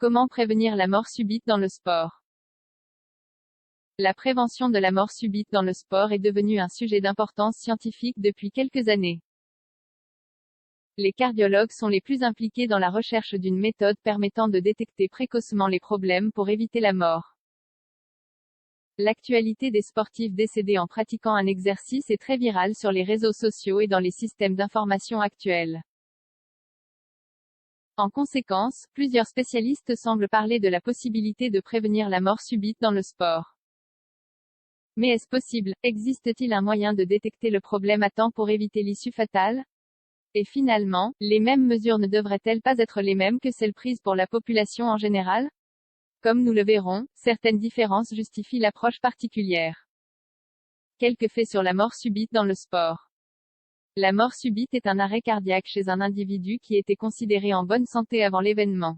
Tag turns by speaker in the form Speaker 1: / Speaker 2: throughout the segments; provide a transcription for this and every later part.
Speaker 1: Comment prévenir la mort subite dans le sport? La prévention de la mort subite dans le sport est devenue un sujet d'importance scientifique depuis quelques années. Les cardiologues sont les plus impliqués dans la recherche d'une méthode permettant de détecter précocement les problèmes pour éviter la mort. L'actualité des sportifs décédés en pratiquant un exercice est très virale sur les réseaux sociaux et dans les systèmes d'information actuels. En conséquence, plusieurs spécialistes semblent parler de la possibilité de prévenir la mort subite dans le sport. Mais est-ce possible? Existe-t-il un moyen de détecter le problème à temps pour éviter l'issue fatale? Et finalement, les mêmes mesures ne devraient-elles pas être les mêmes que celles prises pour la population en général? Comme nous le verrons, certaines différences justifient l'approche particulière. Quelques faits sur la mort subite dans le sport. La mort subite est un arrêt cardiaque chez un individu qui était considéré en bonne santé avant l'événement.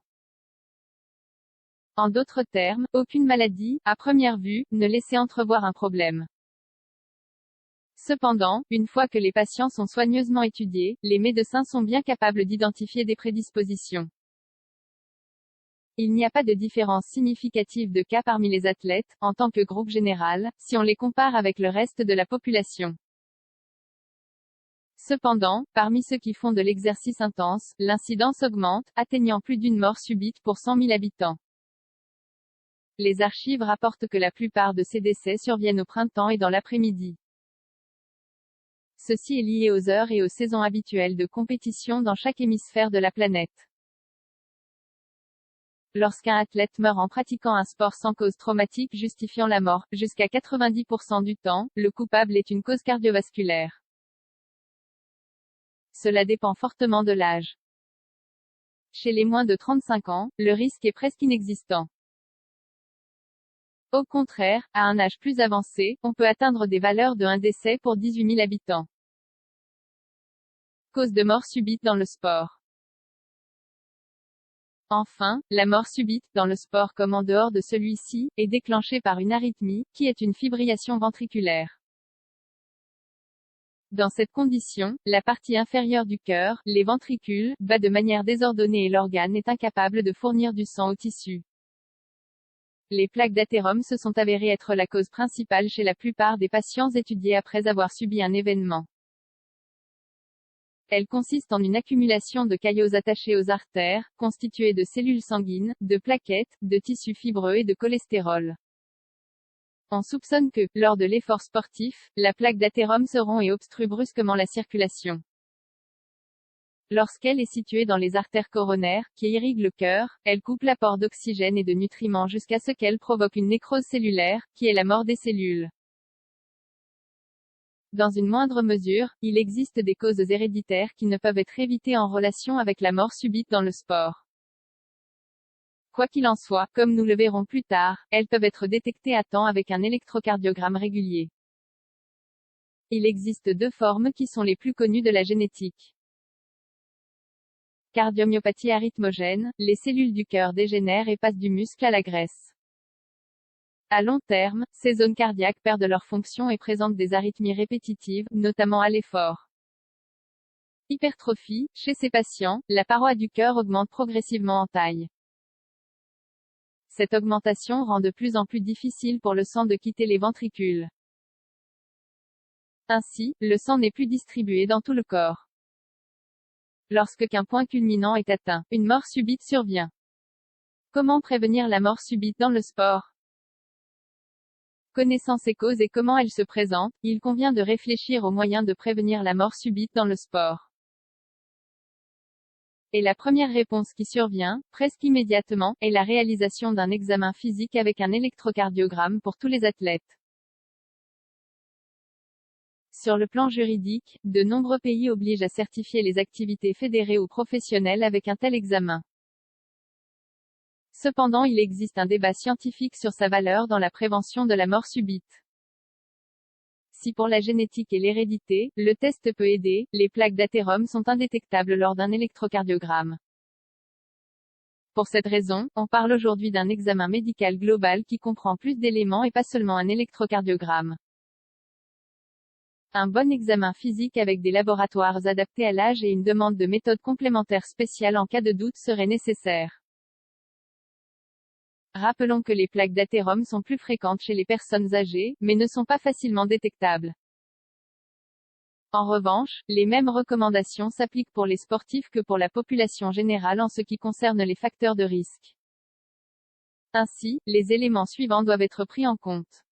Speaker 1: En d'autres termes, aucune maladie, à première vue, ne laissait entrevoir un problème. Cependant, une fois que les patients sont soigneusement étudiés, les médecins sont bien capables d'identifier des prédispositions. Il n'y a pas de différence significative de cas parmi les athlètes, en tant que groupe général, si on les compare avec le reste de la population. Cependant, parmi ceux qui font de l'exercice intense, l'incidence augmente, atteignant plus d'une mort subite pour 100 000 habitants. Les archives rapportent que la plupart de ces décès surviennent au printemps et dans l'après-midi. Ceci est lié aux heures et aux saisons habituelles de compétition dans chaque hémisphère de la planète. Lorsqu'un athlète meurt en pratiquant un sport sans cause traumatique justifiant la mort, jusqu'à 90% du temps, le coupable est une cause cardiovasculaire. Cela dépend fortement de l'âge. Chez les moins de 35 ans, le risque est presque inexistant. Au contraire, à un âge plus avancé, on peut atteindre des valeurs de 1 décès pour 18 000 habitants. Cause de mort subite dans le sport. Enfin, la mort subite, dans le sport comme en dehors de celui-ci, est déclenchée par une arythmie, qui est une fibrillation ventriculaire. Dans cette condition, la partie inférieure du cœur, les ventricules, bat de manière désordonnée et l'organe est incapable de fournir du sang au tissu. Les plaques d'athérome se sont avérées être la cause principale chez la plupart des patients étudiés après avoir subi un événement. Elles consistent en une accumulation de caillots attachés aux artères, constitués de cellules sanguines, de plaquettes, de tissus fibreux et de cholestérol. On soupçonne que, lors de l'effort sportif, la plaque d'athérome se rompt et obstrue brusquement la circulation. Lorsqu'elle est située dans les artères coronaires, qui irriguent le cœur, elle coupe l'apport d'oxygène et de nutriments jusqu'à ce qu'elle provoque une nécrose cellulaire, qui est la mort des cellules. Dans une moindre mesure, il existe des causes héréditaires qui ne peuvent être évitées en relation avec la mort subite dans le sport. Quoi qu'il en soit, comme nous le verrons plus tard, elles peuvent être détectées à temps avec un électrocardiogramme régulier. Il existe 2 formes qui sont les plus connues de la génétique. Cardiomyopathie arythmogène, les cellules du cœur dégénèrent et passent du muscle à la graisse. À long terme, ces zones cardiaques perdent leur fonction et présentent des arythmies répétitives, notamment à l'effort. Hypertrophie, chez ces patients, la paroi du cœur augmente progressivement en taille. Cette augmentation rend de plus en plus difficile pour le sang de quitter les ventricules. Ainsi, le sang n'est plus distribué dans tout le corps. Lorsqu'un point culminant est atteint, une mort subite survient. Comment prévenir la mort subite dans le sport? Connaissant ses causes et comment elles se présentent, il convient de réfléchir aux moyens de prévenir la mort subite dans le sport. Et la première réponse qui survient, presque immédiatement, est la réalisation d'un examen physique avec un électrocardiogramme pour tous les athlètes. Sur le plan juridique, de nombreux pays obligent à certifier les activités fédérées ou professionnelles avec un tel examen. Cependant, il existe un débat scientifique sur sa valeur dans la prévention de la mort subite. Si pour la génétique et l'hérédité, le test peut aider, les plaques d'athérome sont indétectables lors d'un électrocardiogramme. Pour cette raison, on parle aujourd'hui d'un examen médical global qui comprend plus d'éléments et pas seulement un électrocardiogramme. Un bon examen physique avec des laboratoires adaptés à l'âge et une demande de méthode complémentaire spéciale en cas de doute serait nécessaire. Rappelons que les plaques d'athérome sont plus fréquentes chez les personnes âgées, mais ne sont pas facilement détectables. En revanche, les mêmes recommandations s'appliquent pour les sportifs que pour la population générale en ce qui concerne les facteurs de risque. Ainsi, les éléments suivants doivent être pris en compte.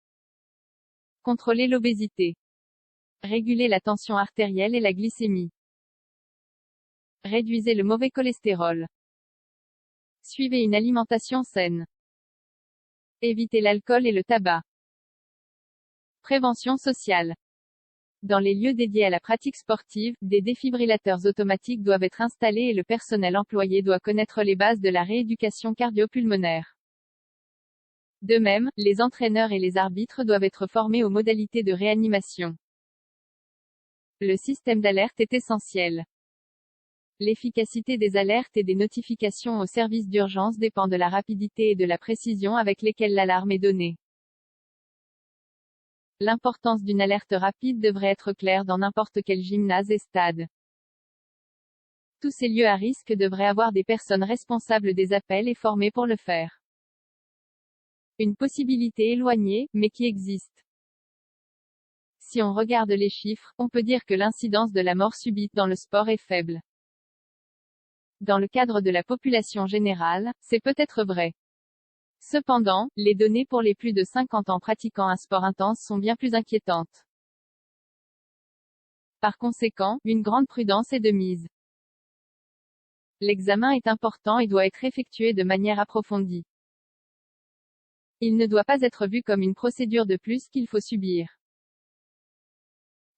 Speaker 1: Contrôler l'obésité. Réguler la tension artérielle et la glycémie. Réduisez le mauvais cholestérol. Suivez une alimentation saine. Évitez l'alcool et le tabac. Prévention sociale. Dans les lieux dédiés à la pratique sportive, des défibrillateurs automatiques doivent être installés et le personnel employé doit connaître les bases de la rééducation cardio-pulmonaire. De même, les entraîneurs et les arbitres doivent être formés aux modalités de réanimation. Le système d'alerte est essentiel. L'efficacité des alertes et des notifications aux services d'urgence dépend de la rapidité et de la précision avec lesquelles l'alarme est donnée. L'importance d'une alerte rapide devrait être claire dans n'importe quel gymnase et stade. Tous ces lieux à risque devraient avoir des personnes responsables des appels et formées pour le faire. Une possibilité éloignée, mais qui existe. Si on regarde les chiffres, on peut dire que l'incidence de la mort subite dans le sport est faible. Dans le cadre de la population générale, c'est peut-être vrai. Cependant, les données pour les plus de 50 ans pratiquant un sport intense sont bien plus inquiétantes. Par conséquent, une grande prudence est de mise. L'examen est important et doit être effectué de manière approfondie. Il ne doit pas être vu comme une procédure de plus qu'il faut subir.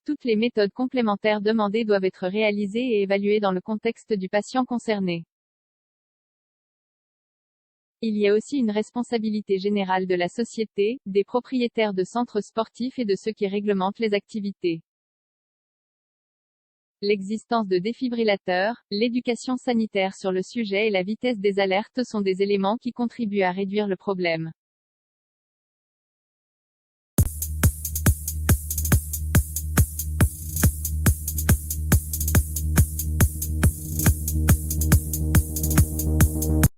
Speaker 1: Toutes les méthodes complémentaires demandées doivent être réalisées et évaluées dans le contexte du patient concerné. Il y a aussi une responsabilité générale de la société, des propriétaires de centres sportifs et de ceux qui réglementent les activités. L'existence de défibrillateurs, l'éducation sanitaire sur le sujet et la vitesse des alertes sont des éléments qui contribuent à réduire le problème.